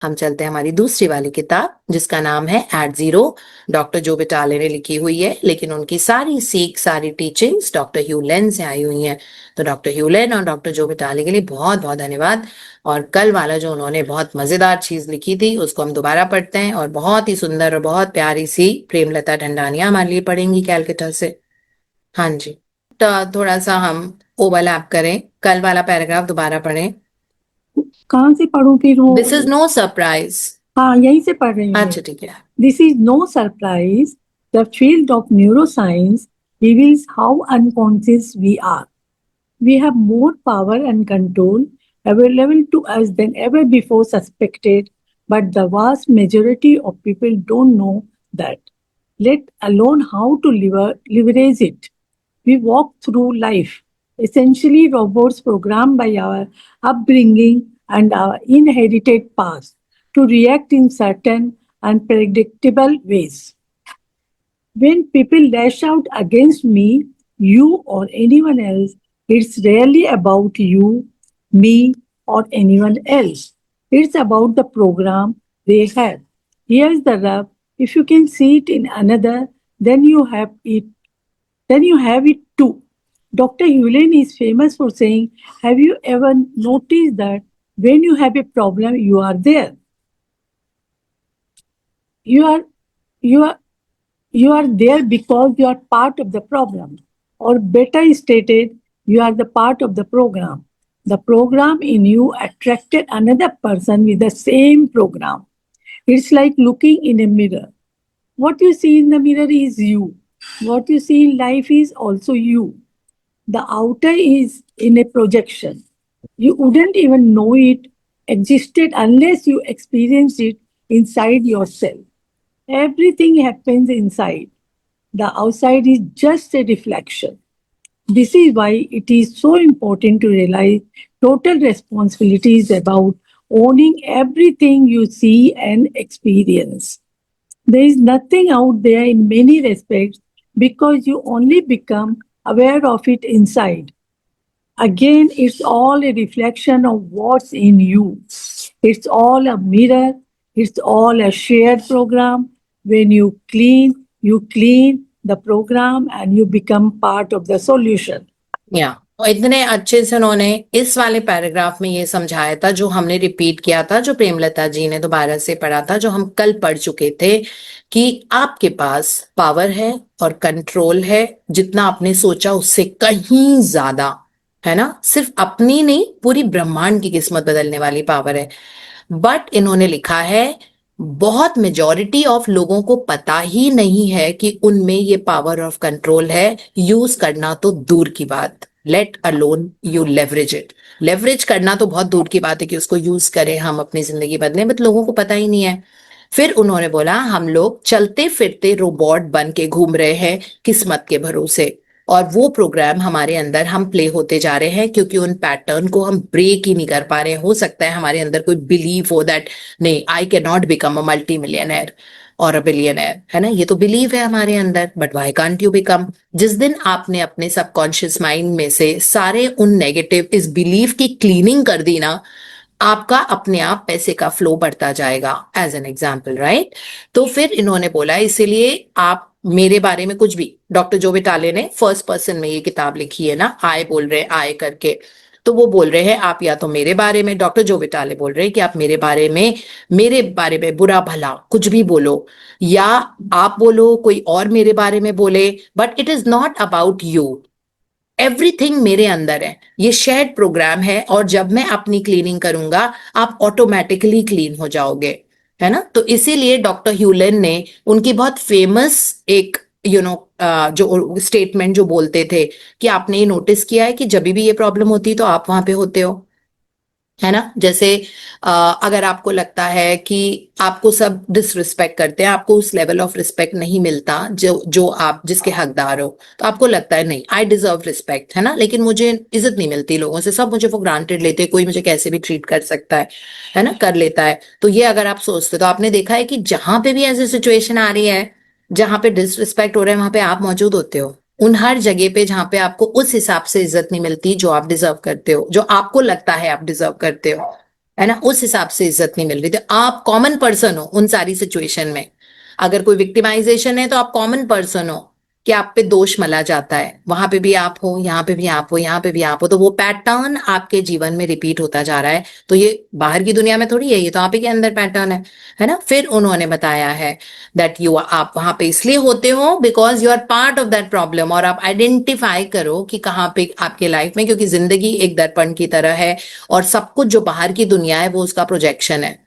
हम चलते हैं हमारी दूसरी वाली किताब जिसका नाम है एट जीरो, डॉक्टर जो बिटाले ने लिखी हुई है, लेकिन उनकी सारी सीख सारी टीचिंग्स डॉक्टर ह्यू लेन से आई हुई हैं। तो डॉक्टर ह्यू लेन और डॉक्टर जो बिटाले के लिए बहुत बहुत धन्यवाद। और कल वाला जो उन्होंने बहुत मजेदार चीज लिखी थी उसको हम दोबारा पढ़ते हैं, और बहुत ही सुंदर और बहुत प्यारी सी प्रेमलता ढंडानिया हमारे लिए पढ़ेंगी कैलकाटा से। हाँ जी, तो थोड़ा सा हम ओवरलैप करें, कल वाला पैराग्राफ दोबारा पढ़ें। कहाँ से पढ़ूं फिर वो? This is no surprise. हाँ, यहीं से पढ़ रही हूँ। अच्छा ठीक है। This is no surprise. The field of neuroscience reveals how unconscious we are. We have more power and control available to us than ever before suspected, but the vast majority of people don't know that, let alone how to leverage it. We walk through life essentially robots programmed by our upbringing and our inherited past to react in certain unpredictable ways. When people lash out against me, you, or anyone else, it's rarely about you, me, or anyone else. It's about the program they have. Here's the rub: if you can see it in another, then you have it. Then you have it too. Dr. Hewlin is famous for saying, have you ever noticed that when you have a problem, you are there? You are you are you are there because you are part of the problem. Or better stated, you are the part of the program. The program in you attracted another person with the same program. It's like looking in a mirror. What you see in the mirror is you. What you see in life is also you. The outer is in a projection. You wouldn't even know it existed unless you experienced it inside yourself. Everything happens inside. The outside is just a reflection. This is why it is so important to realize total responsibility is about owning everything you see and experience. There is nothing out there in many respects because you only become aware of it inside. Again, it's all a reflection of what's in you. It's all a mirror. It's all a shared program. When you clean the program and you become part of the solution. या और इतने अच्छे से उन्होंने इस वाले paragraph में ये समझाया था जो हमने रिपीट किया था, जो प्रेमलता जी ने दोबारा से पढ़ा था, जो हम कल पढ़ चुके थे, कि आपके पास पावर है और कंट्रोल है जितना आपने सोचा उससे कहीं ज्यादा, है ना। सिर्फ अपनी नहीं, पूरी ब्रह्मांड की किस्मत बदलने वाली पावर है। बट इन्होंने लिखा है बहुत मेजॉरिटी ऑफ लोगों को पता ही नहीं है कि उनमें ये पावर ऑफ कंट्रोल है, यूज करना तो दूर की बात, let alone you leverage it. Leverage करना तो बहुत दूर की बात है कि उसको यूज करें हम अपनी जिंदगी बदलें, बट लोगों को पता ही नहीं है। फिर उन्होंने बोला हम लोग चलते फिरते रोबोट बन के घूम रहे हैं किस्मत के भरोसे, और वो प्रोग्राम हमारे अंदर हम प्ले होते जा रहे हैं क्योंकि उन पैटर्न को हम ब्रेक ही नहीं कर पा रहे हैं। हो सकता है हमारे अंदर कोई बिलीव हो दैट नहीं, I can not become a multi millionaire और अ बिलियनर, है ना, ये तो बिलीव है हमारे अंदर, but why can't you become. जिस दिन आपने अपने सबकॉन्शियस माइंड में से सारे उन नेगेटिव इस बिलीव की क्लीनिंग कर दी ना, आपका अपने आप पैसे का फ्लो बढ़ता जाएगा, एज एन एग्जाम्पल, राइट। तो फिर इन्होंने बोला इसीलिए आप मेरे बारे में कुछ भी, डॉक्टर जो बिटाले ने फर्स्ट पर्सन में ये किताब लिखी है ना, आय बोल रहे हैं आय करके, तो वो बोल रहे हैं आप या तो मेरे बारे में, डॉक्टर जो बिटाले बोल रहे हैं कि आप मेरे बारे में बुरा भला कुछ भी बोलो, या आप बोलो कोई और मेरे बारे में बोले, but it is not about you. Everything मेरे अंदर है, ये शेयर्ड प्रोग्राम है, और जब मैं अपनी क्लीनिंग करूंगा आप ऑटोमेटिकली क्लीन हो जाओगे, है ना। तो इसीलिए डॉक्टर ह्यूलन ने उनकी बहुत फेमस एक जो स्टेटमेंट जो बोलते थे कि आपने ये नोटिस किया है कि जब भी ये प्रॉब्लम होती है तो आप वहां पे होते हो, है ना। जैसे अगर आपको लगता है कि आपको सब डिसरिस्पेक्ट करते हैं, आपको उस लेवल ऑफ रिस्पेक्ट नहीं मिलता जो जो आप जिसके हकदार हो, तो आपको लगता है नहीं आई डिजर्व रिस्पेक्ट, है ना, लेकिन मुझे इज्जत नहीं मिलती लोगों से, सब मुझे वो ग्रांटेड लेते हैं, कोई मुझे कैसे भी ट्रीट कर सकता है ना, कर लेता है। तो ये अगर आप सोचते तो आपने देखा है कि जहां पे भी ऐसी सिचुएशन आ रही है जहां पे डिसरिस्पेक्ट हो रहा है वहां पे आप मौजूद होते हो, उन हर जगह पे जहां पे आपको उस हिसाब से इज्जत नहीं मिलती जो आप डिजर्व करते हो, जो आपको लगता है आप डिजर्व करते हो, है ना, उस हिसाब से इज्जत नहीं मिल रही। तो आप कॉमन पर्सन हो उन सारी सिचुएशन में। अगर कोई विक्टिमाइजेशन है तो आप कॉमन पर्सन हो कि आप पे दोष मला जाता है, वहां पे भी आप हो, यहाँ पे भी आप हो, यहाँ पे भी आप हो, तो वो पैटर्न आपके जीवन में रिपीट होता जा रहा है। तो ये बाहर की दुनिया में थोड़ी है, ये तो आप ही के अंदर पैटर्न है ना। फिर उन्होंने बताया है दैट यू, आप वहां पे इसलिए होते हो because you are part of that problem. और आप आइडेंटिफाई करो कि कहाँ पे आपके लाइफ में, क्योंकि जिंदगी एक दर्पण की तरह है और सब कुछ जो बाहर की दुनिया है वो उसका प्रोजेक्शन है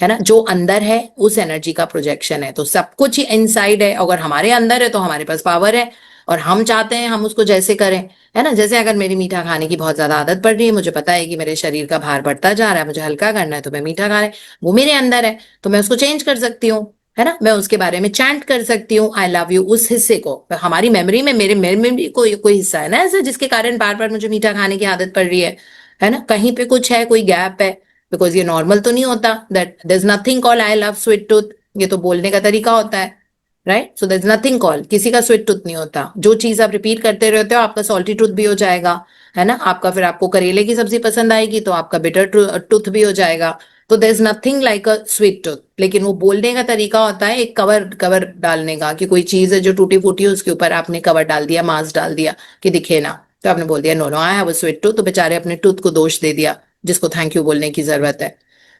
ना। जो अंदर है उस एनर्जी का प्रोजेक्शन है। तो सब कुछ ही इनसाइड है, अगर हमारे अंदर है तो हमारे पास पावर है और हम चाहते हैं हम उसको जैसे करें, है ना। जैसे अगर मेरी मीठा खाने की बहुत ज्यादा आदत पड़ रही है, मुझे पता है कि मेरे शरीर का भार बढ़ता जा रहा है, मुझे हल्का करना है, तो मैं मीठा खा रहा है, वो मेरे अंदर है, तो मैं उसको चेंज कर सकती हूँ, है ना। मैं उसके बारे में चैंट कर सकती हूँ आई लव यू, उस हिस्से को। हमारी मेमोरी में, मेरे मेमोरी कोई हिस्सा है ना ऐसे जिसके कारण बार बार मुझे मीठा खाने की आदत पड़ रही है ना। कहीं पे कुछ है, कोई गैप है, बिकॉज ये नॉर्मल तो नहीं होता that there is nothing call I love sweet tooth. ये तो बोलने का तरीका होता है, right. So there is nothing call, किसी का स्वीट टूथ नहीं होता। जो चीज आप रिपीट करते रहते हो आपका सॉल्टी टूथ भी हो जाएगा, है ना। आपका, फिर आपको करेले की सब्जी पसंद आएगी तो आपका बिटर टूथ भी हो जाएगा। तो there is nothing like a sweet tooth, लेकिन वो बोलने का तरीका होता है एक कवर कवर डालने का, कि कोई चीज है जो टूटी फूटी है उसके ऊपर आपने कवर डाल दिया, मास्क डाल दिया कि दिखे ना, तो आपने बोल दिया no no I have a sweet tooth, तो बेचारे अपने टूथ को दोष दे दिया, जिसको थैंक यू बोलने की जरूरत है,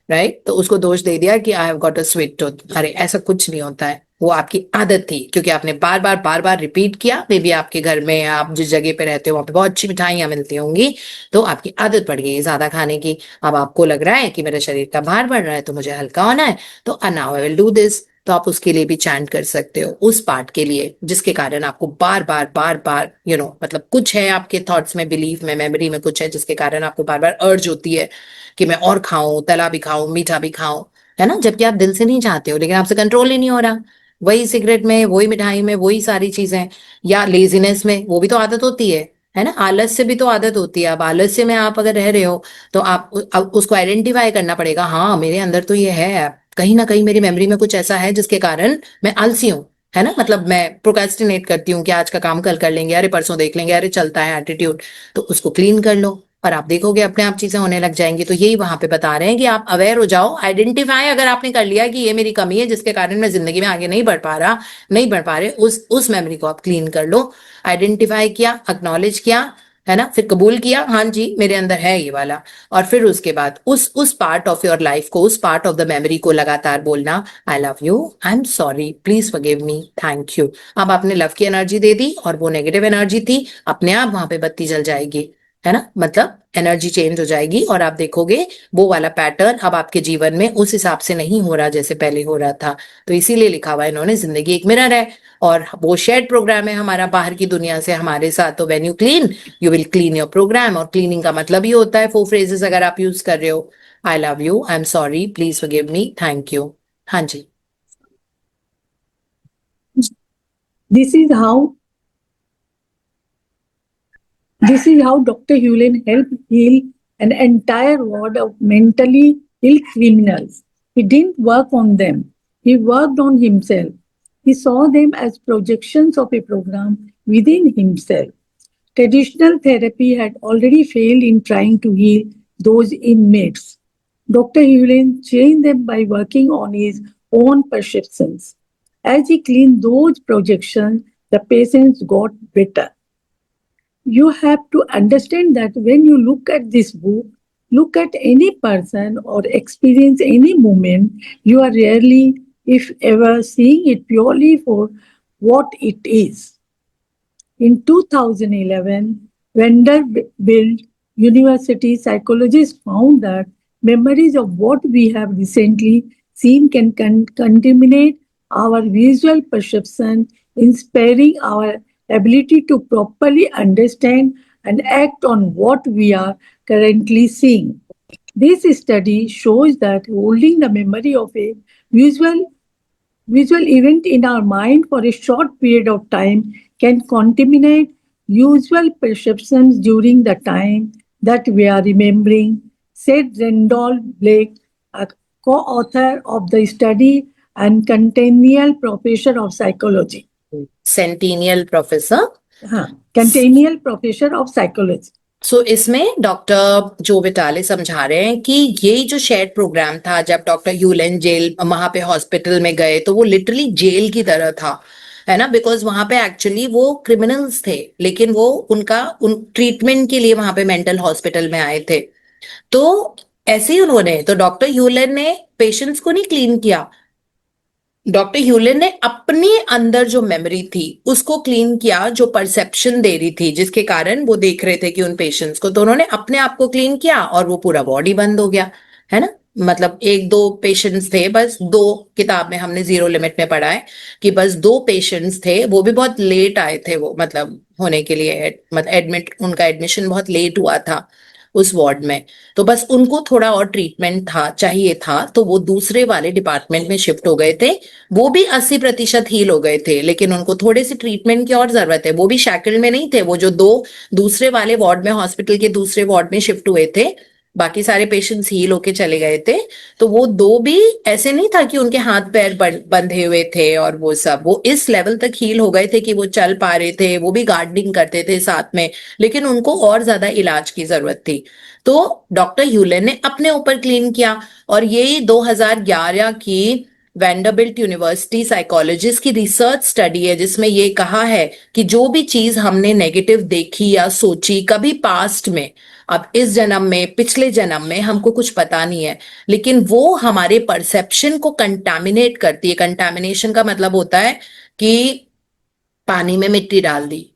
राइट। तो उसको दोष दे दिया कि I have got a sweet tooth. अरे ऐसा कुछ नहीं होता है, वो आपकी आदत थी, क्योंकि आपने बार बार रिपीट किया। मे बी आपके घर में, आप जिस जगह पे रहते हो वहां पे बहुत अच्छी मिठाइयां मिलती होंगी, तो आपकी आदत पड़ गई ज्यादा खाने की। अब आपको लग रहा है कि मेरे शरीर का भार बढ़ रहा है तो मुझे हल्का होना है, तो now I will do this. तो आप उसके लिए भी चैंट कर सकते हो, उस पार्ट के लिए जिसके कारण आपको बार बार मतलब कुछ है आपके थॉट्स में, बिलीफ में, मेमोरी में कुछ है जिसके कारण आपको बार बार अर्ज होती है कि मैं और खाऊं, तला भी खाऊं, मीठा भी खाऊं, है ना। जबकि आप दिल से नहीं चाहते हो, लेकिन आपसे कंट्रोल ही नहीं हो रहा। वही सिगरेट में, वही मिठाई में, वही सारी चीजें, या लेजीनेस में, वो भी तो आदत होती है ना। आलस से भी तो आदत होती है। अब आलस्य में आप अगर रह रहे हो तो आप अब उसको आइडेंटिफाई करना पड़ेगा। हाँ मेरे अंदर तो ये है, कहीं ना कहीं मेरी मेमोरी में कुछ ऐसा है जिसके कारण मैं आलसी हूँ, है ना। मतलब मैं प्रोक्रेस्टिनेट करती हूँ कि आज का काम कल कर लेंगे, अरे परसों देख लेंगे, अरे चलता है एटीट्यूड। तो उसको क्लीन कर लो और आप देखोगे अपने आप चीजें होने लग जाएंगी। तो यही वहां पे बता रहे हैं कि आप अवेयर हो जाओ, आइडेंटिफाई अगर आपने कर लिया कि ये मेरी कमी है जिसके कारण मैं जिंदगी में आगे नहीं बढ़ पा रहा, नहीं बढ़ पा रहे, उस मेमोरी को आप क्लीन कर लो। आइडेंटिफाई किया, एक्नॉलेज किया, है ना, फिर कबूल किया हाँ जी मेरे अंदर है ये वाला। और फिर उसके बाद उस पार्ट ऑफ योर लाइफ को, उस पार्ट ऑफ द मेमोरी को लगातार बोलना, I love you, I am sorry, please forgive me, thank you. अब आपने लव की एनर्जी दे दी और वो नेगेटिव एनर्जी थी, अपने आप वहां पे बत्ती जल जाएगी, है ना। मतलब एनर्जी चेंज हो जाएगी और आप देखोगे वो वाला पैटर्न अब आपके जीवन में उस हिसाब से नहीं हो रहा जैसे पहले हो रहा था। तो इसीलिए लिखा हुआ है इन्होंने, जिंदगी एक मिरर है और वो शेयर्ड प्रोग्राम है हमारा बाहर की दुनिया से हमारे साथ। तो when you clean, you will clean your program. और क्लीनिंग का मतलब ही होता है 4 फ्रेजेस अगर आप यूज कर रहे हो, I love you, I am sorry, please forgive me, thank you. हाँ जी। This is how This is how Dr. Hewlin helped heal an entire ward of mentally ill criminals. He didn't work on them, he worked on himself. He saw them as projections of a program within himself. Traditional therapy had already failed in trying to heal those inmates. Dr. Hewlin changed them by working on his own perceptions. As he cleaned those projections, the patients got better. You have to understand that when you look at this book, look at any person or experience any moment, you are rarely, if ever, seeing it purely for what it is. In 2011, Vanderbilt University psychologists found that memories of what we have recently seen can contaminate our visual perception, impairing our ability to properly understand and act on what we are currently seeing. This study shows that holding the memory of a visual event in our mind for a short period of time can contaminate usual perceptions during the time that we are remembering, said Randolph Blake, a co-author of the study and Centennial Professor of Psychology. Centennial Professor. Centennial Professor of Psychology. सो इसमें doctor जो विटाले समझा रहे हैं कि ये जो shared programme था, जब डॉक्टर ह्यूलन जेल वहां पे हॉस्पिटल में गए तो वो लिटरली जेल की तरह था, है ना, बिकॉज वहां पे एक्चुअली वो क्रिमिनल्स थे, लेकिन वो उन ट्रीटमेंट के लिए वहां पे मेंटल हॉस्पिटल में आए थे। तो ऐसे ही उन्होंने, तो डॉक्टर ह्यूलन ने पेशेंट्स को नहीं क्लीन किया, डॉक्टर ह्यूलन ने अपने अंदर जो मेमोरी थी उसको क्लीन किया, जो परसेप्शन दे रही थी जिसके कारण वो देख रहे थे कि उन पेशेंट्स को, तो उन्होंने अपने आप को क्लीन किया और वो पूरा बॉडी बंद हो गया, है ना। मतलब एक दो पेशेंट्स थे, बस दो, किताब में हमने जीरो लिमिट में पढ़ा है कि बस दो पेशेंट्स थे, वो भी बहुत लेट आए थे, वो मतलब होने के लिए, मतलब एडमिट, उनका एडमिशन बहुत लेट हुआ था उस वार्ड में। तो बस उनको थोड़ा और ट्रीटमेंट था, चाहिए था, तो वो दूसरे वाले डिपार्टमेंट में शिफ्ट हो गए थे। वो भी 80% हील हो गए थे, लेकिन उनको थोड़े से ट्रीटमेंट की और जरूरत है। वो भी शैकल में नहीं थे, वो जो दो दूसरे वाले वार्ड में, हॉस्पिटल के दूसरे वार्ड में शिफ्ट हुए थे, बाकी सारे पेशेंट्स हील होके चले गए थे। तो वो दो भी ऐसे नहीं था कि उनके हाथ पैर बंधे हुए थे और वो सब, वो इस लेवल तक हील हो गए थे कि वो चल पा रहे थे, वो भी गार्डनिंग करते थे साथ में, लेकिन उनको और ज्यादा इलाज की जरूरत थी। तो डॉक्टर ह्यूलन ने अपने ऊपर क्लीन किया, और ये 2011 की वैंडरबिल्ट यूनिवर्सिटी साइकोलॉजिस्ट की रिसर्च स्टडी है, जिसमें ये कहा है कि जो भी चीज हमने नेगेटिव देखी या सोची कभी पास्ट में, अब इस जन्म में, पिछले जन्म में, हमको कुछ पता नहीं है, लेकिन वो हमारे परसेप्शन को कंटामिनेट करती है। कंटामिनेशन का मतलब होता है कि पानी में मिट्टी डाल दी,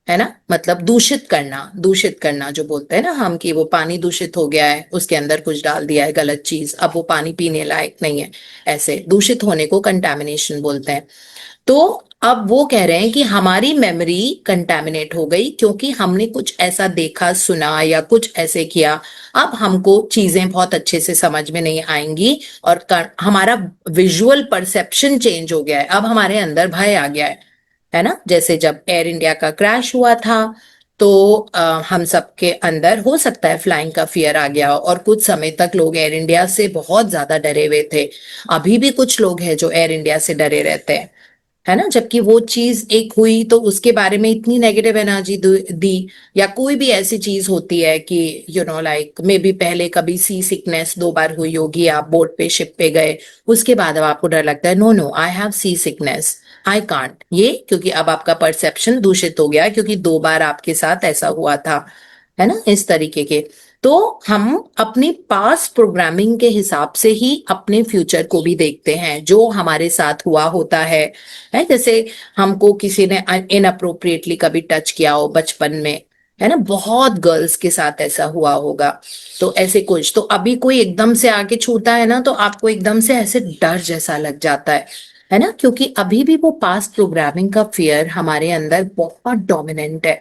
है ना, मतलब दूषित करना, दूषित करना जो बोलते हैं ना हम, कि वो पानी दूषित हो गया है, उसके अंदर कुछ डाल दिया है गलत चीज, अब वो पानी पीने लायक नहीं है, ऐसे दूषित होने को कंटामिनेशन बोलते हैं। तो अब वो कह रहे हैं कि हमारी मेमोरी कंटामिनेट हो गई क्योंकि हमने कुछ ऐसा देखा, सुना या कुछ ऐसे किया। अब हमको चीजें बहुत अच्छे से समझ में नहीं आएंगी, और हमारा विजुअल परसेप्शन चेंज हो गया है, अब हमारे अंदर भय आ गया है ना। जैसे जब एयर इंडिया का क्रैश हुआ था, तो हम सबके अंदर हो सकता है फ्लाइंग का फियर आ गया, और कुछ समय तक लोग एयर इंडिया से बहुत ज्यादा डरे हुए थे। अभी भी कुछ लोग हैं जो एयर इंडिया से डरे रहते हैं, है ना, जबकि वो चीज एक हुई तो उसके बारे में इतनी नेगेटिव एनर्जी दी। या कोई भी ऐसी चीज होती है कि लाइक मे बी पहले कभी सी सिकनेस 2 बार हुई होगी, आप बोट पे, शिप पे गए, उसके बाद अब आपको डर लगता है, no no, I have sea sickness, I can't, ये क्योंकि अब आपका परसेप्शन दूषित हो गया है, क्योंकि 2 बार आपके साथ ऐसा हुआ था, है ना, इस तरीके के। तो हम अपनी पास्ट प्रोग्रामिंग के हिसाब से ही अपने फ्यूचर को भी देखते हैं, जो हमारे साथ हुआ होता है जैसे हमको किसी ने इनअप्रोप्रिएटली कभी टच किया हो बचपन में, है ना, बहुत गर्ल्स के साथ ऐसा हुआ होगा। तो ऐसे कुछ, तो अभी कोई एकदम से आके छूता है ना, तो आपको एकदम से ऐसे डर जैसा लग जाता है ना, क्योंकि अभी भी वो पास्ट प्रोग्रामिंग का फियर हमारे अंदर बहुत डोमिनेंट है,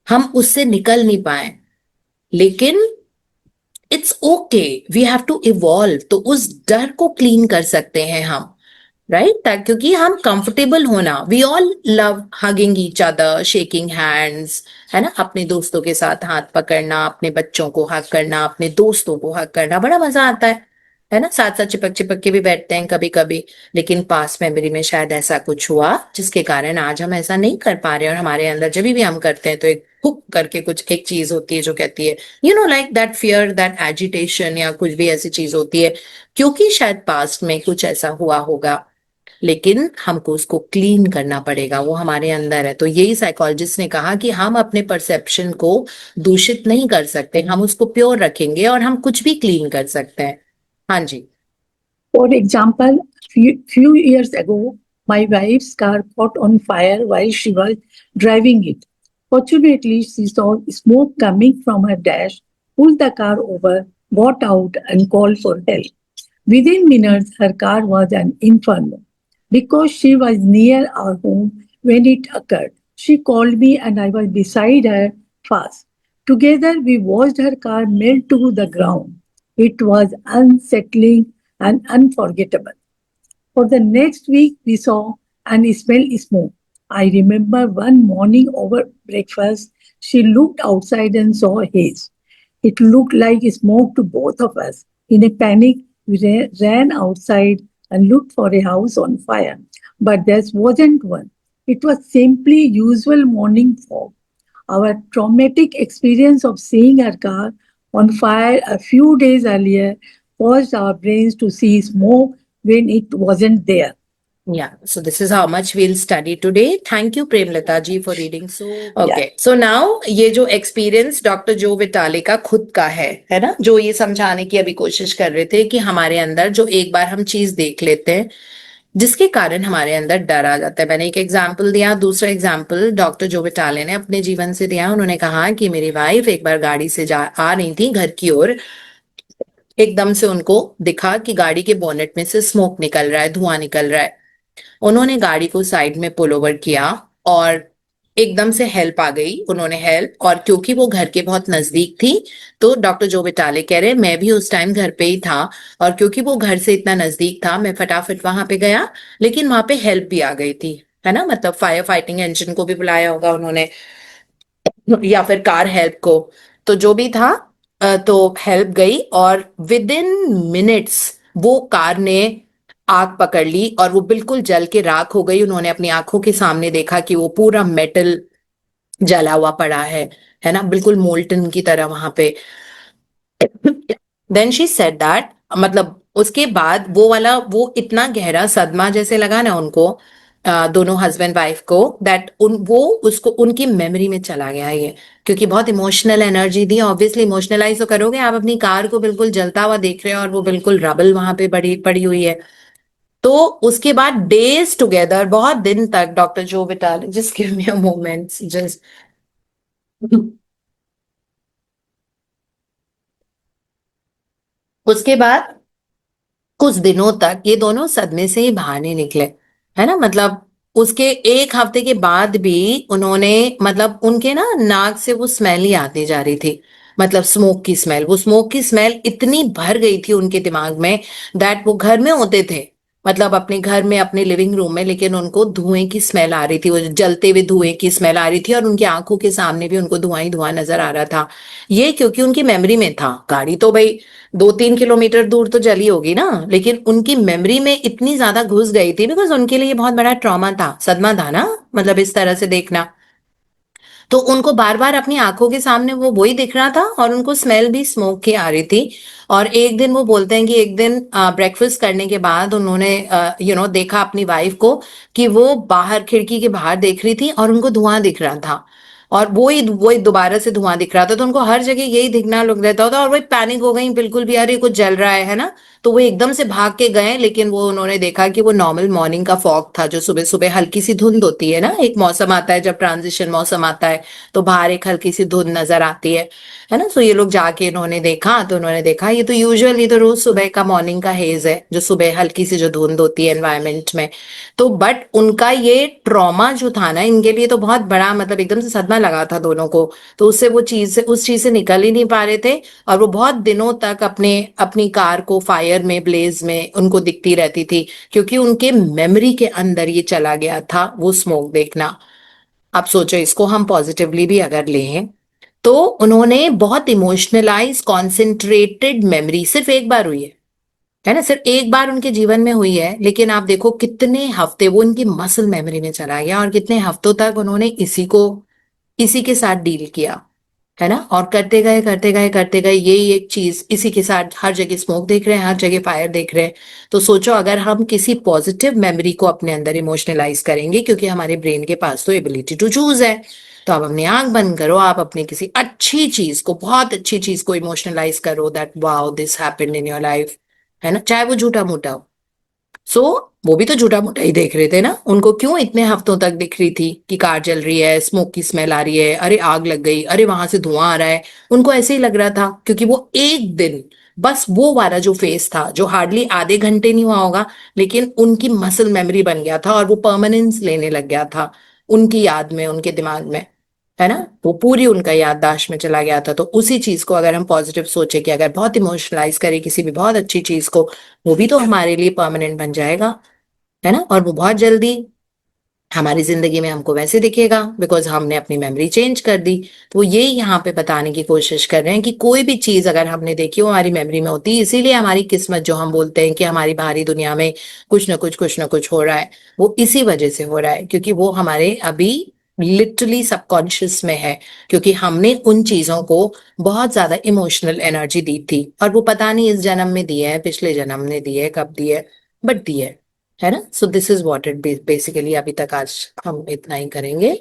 हम उससे निकल नहीं पाए। लेकिन it's okay, we have to evolve, तो उस डर को क्लीन कर सकते हैं हम, राइट, क्योंकि हम कंफर्टेबल होना, we all love hugging each other, shaking hands, है ना, अपने दोस्तों के साथ हाथ पकड़ना, अपने बच्चों को हग करना, अपने दोस्तों को हग करना, बड़ा मजा आता है ना, साथ साथ चिपक चिपक के भी बैठते हैं कभी कभी। लेकिन पास्ट मेमोरी में शायद ऐसा कुछ हुआ जिसके कारण आज हम ऐसा नहीं कर पा रहे, और हमारे अंदर जब भी हम करते हैं तो एक हुक करके कुछ एक चीज होती है जो कहती है, like that fear, that agitation, या कुछ भी ऐसी चीज होती है, क्योंकि शायद पास्ट में कुछ ऐसा हुआ होगा, लेकिन हमको उसको क्लीन करना पड़ेगा, वो हमारे अंदर है। तो यही साइकोलॉजिस्ट ने कहा कि हम अपने परसेप्शन को दूषित नहीं कर सकते, हम उसको प्योर रखेंगे और हम कुछ भी क्लीन कर सकते हैं। हाँ जी। For example, few years ago, my wife's car caught on fire while she was driving it. Fortunately, she saw smoke coming from her dash, pulled the car over, got out, and called for help. Within minutes, her car was an inferno. Because she was near our home when it occurred, she called me and I was beside her fast. Together, we watched her car melt to the ground. It was unsettling and unforgettable. For the next week, we saw and smelled smoke. I remember one morning over breakfast, she looked outside and saw haze. It looked like smoke to both of us. In a panic, we ran outside and looked for a house on fire. But there wasn't one. It was simply usual morning fog. our traumatic experience of seeing our car on fire a few days earlier caused our brains to see smoke when it wasn't there. Yeah, so this is how much we'll study today. Thank you, Premlata ji, for reading. So, okay. So now ये जो experience doctor जो विटाले का खुद का है ना, जो ये समझाने की अभी कोशिश कर रहे थे कि हमारे अंदर जो एक बार हम चीज देख लेते हैं जिसके कारण हमारे अंदर डर आ जाता है। मैंने एक एग्जाम्पल दिया, दूसरा एग्जाम्पल डॉक्टर जो विटाले ने अपने जीवन से दिया। उन्होंने कहा कि मेरी वाइफ एक बार गाड़ी से आ रही थी घर की ओर, एकदम से उनको दिखा कि गाड़ी के बोनेट में से स्मोक निकल रहा है, धुआं निकल रहा है। उन्होंने गाड़ी को साइड में पुल ओवर किया और एकदम से हेल्प आ गई। उन्होंने हेल्प, और क्योंकि वो घर के बहुत नजदीक थी तो डॉक्टर जो विटाले कह रहे मैं भी उस टाइम घर पे ही था, और क्योंकि वो घर से इतना नजदीक था मैं फटाफट वहां पे गया, लेकिन वहां पे हेल्प भी आ गई थी, है ना। मतलब फायर फाइटिंग इंजन को भी बुलाया होगा उन्होंने, या फिर कार हेल्प को, तो जो भी था तो हेल्प गई और विद इन मिनट्स वो कार ने आग पकड़ ली और वो बिल्कुल जल के राख हो गई। उन्होंने अपनी आंखों के सामने देखा कि वो पूरा मेटल जला हुआ पड़ा है ना, बिल्कुल मोल्टन की तरह वहां पे। देन शी सेड दैट, मतलब उसके बाद वो वाला वो इतना गहरा सदमा जैसे लगा ना उनको, दोनों हस्बैंड वाइफ को, दैट वो उसको उनकी मेमोरी में चला गया ये, क्योंकि बहुत इमोशनल एनर्जी दी। ऑब्वियसली इमोशनलाइज तो करोगे, आप अपनी कार को बिल्कुल जलता हुआ देख रहे हो और वो बिल्कुल रबल वहां पे पड़ी पड़ी हुई है। तो उसके बाद डेज टुगेदर, बहुत दिन तक, डॉक्टर जो vital, just give me a moment, just उसके बाद कुछ दिनों तक ये दोनों सदमे से ही बाहर नहीं निकले, है ना। मतलब उसके एक हफ्ते के बाद भी उन्होंने, मतलब उनके ना नाक से वो स्मेल ही आती जा रही थी, मतलब स्मोक की स्मेल। वो स्मोक की स्मेल इतनी भर गई थी उनके दिमाग में दैट वो घर में होते थे, मतलब अपने घर में अपने लिविंग रूम में, लेकिन उनको धुएं की स्मेल आ रही थी, वो जलते हुए धुएं की स्मेल आ रही थी, और उनकी आंखों के सामने भी उनको धुआं ही धुआं नजर आ रहा था। ये क्योंकि उनकी मेमोरी में था। गाड़ी तो भाई 2-3 किलोमीटर दूर तो जली होगी ना, लेकिन उनकी मेमोरी में इतनी ज्यादा घुस गई थी, बिकॉज उनके लिए बहुत बड़ा ट्रॉमा था, सदमा था ना, मतलब इस तरह से देखना। तो उनको बार बार अपनी आंखों के सामने वो वही दिख रहा था और उनको स्मेल भी स्मोक की आ रही थी। और एक दिन वो बोलते हैं कि एक दिन ब्रेकफास्ट करने के बाद उन्होंने देखा अपनी वाइफ को कि वो बाहर खिड़की के बाहर देख रही थी और उनको धुआं दिख रहा था, और वही वही दोबारा से धुआं दिख रहा था, तो उनको हर जगह यही दिखना लग रहता था, और वही पैनिक हो गई बिल्कुल भी, अरे कुछ जल रहा है ना। तो वो एकदम से भाग के गए, लेकिन वो उन्होंने देखा कि वो नॉर्मल मॉर्निंग का फॉग था, जो सुबह सुबह हल्की सी धुंध होती है ना, एक मौसम आता है जब ट्रांजिशन मौसम आता है तो बाहर एक हल्की सी धुंध नजर आती है ना। सो ये लोग जाके इन्होंने देखा, तो उन्होंने देखा ये तो यूजुअली तो रोज सुबह का मॉर्निंग का हेज है, जो सुबह हल्की सी जो धुंध होती है एनवायरमेंट में। तो बट उनका ये ट्रॉमा जो था ना, इनके लिए तो बहुत बड़ा, मतलब एकदम से सदमा लगा था दोनों को, तो उससे वो चीज से उस चीज से निकल ही नहीं पा रहे थे। और वो बहुत दिनों तक अपनी कार को फायर में, ब्लेज में उनको दिखती रहती थी, क्योंकि उनके मेमोरी के अंदर ये चला गया था वो स्मोक देखना। आप सोचो, इसको हम पॉजिटिवली भी अगर लें तो उन्होंने बहुत इमोशनलाइज कॉन्सेंट्रेटेड मेमोरी सिर्फ एक बार हुई है ना, सिर्फ एक बार उनके जीवन में हुई है, लेकिन आप देखो कितने हफ्ते वो उनकी मसल मेमोरी में चला गया और कितने हफ्तों तक उन्होंने इसी के साथ डील किया, है ना। और करते गए करते गए करते गए, यही एक चीज इसी के साथ, हर जगह स्मोक देख रहे हैं, हर जगह फायर देख रहे हैं। तो सोचो, अगर हम किसी पॉजिटिव मेमोरी को अपने अंदर इमोशनलाइज करेंगे, क्योंकि हमारे ब्रेन के पास तो एबिलिटी टू चूज है, तो आप अपनी आंख बंद करो, आप अपनी किसी अच्छी चीज को, बहुत अच्छी चीज को इमोशनलाइज करो, that wow this happened in your life, है ना, चाहे वो झूठा मूठा हो। सो वो भी तो झूठा मूठा ही देख रहे थे ना, उनको क्यों इतने हफ्तों तक दिख रही थी कि कार जल रही है, स्मोक की स्मेल आ रही है, अरे आग लग गई, अरे वहां से धुआं आ रहा है। उनको ऐसे ही लग रहा था, क्योंकि वो एक दिन, बस वो वाला जो फेस था, जो हार्डली आधे घंटे नहीं हुआ होगा, लेकिन उनकी मसल मेमोरी बन गया था और वो परमानेंस लेने लग गया था उनकी याद में, उनके दिमाग में, है ना। वो पूरी उनका याददाश्त में चला गया था। तो उसी चीज को अगर हम पॉजिटिव सोचे कि अगर बहुत इमोशनलाइज करें किसी भी बहुत अच्छी चीज को, वो भी तो हमारे लिए परमानेंट बन जाएगा, है ना। और वो बहुत जल्दी हमारी जिंदगी में हमको वैसे दिखेगा, बिकॉज हमने अपनी मेमोरी चेंज कर दी। तो ये यहाँ पे बताने की कोशिश कर रहे हैं कि कोई भी चीज अगर हमने देखी हो हमारी मेमोरी में होती है, इसीलिए हमारी किस्मत जो हम बोलते हैं कि हमारी बाहरी दुनिया में कुछ ना कुछ हो रहा है, वो इसी वजह से हो रहा है, क्योंकि वो हमारे अभी लिटरली सबकॉन्शियस में है, क्योंकि हमने उन चीजों को बहुत ज्यादा इमोशनल एनर्जी दी थी, और वो पता नहीं इस जन्म में दिए है, पिछले जन्म में दिए है, कब दिए है, बट दिए है ना। So this is what it basically. अभी तक आज हम इतना ही करेंगे।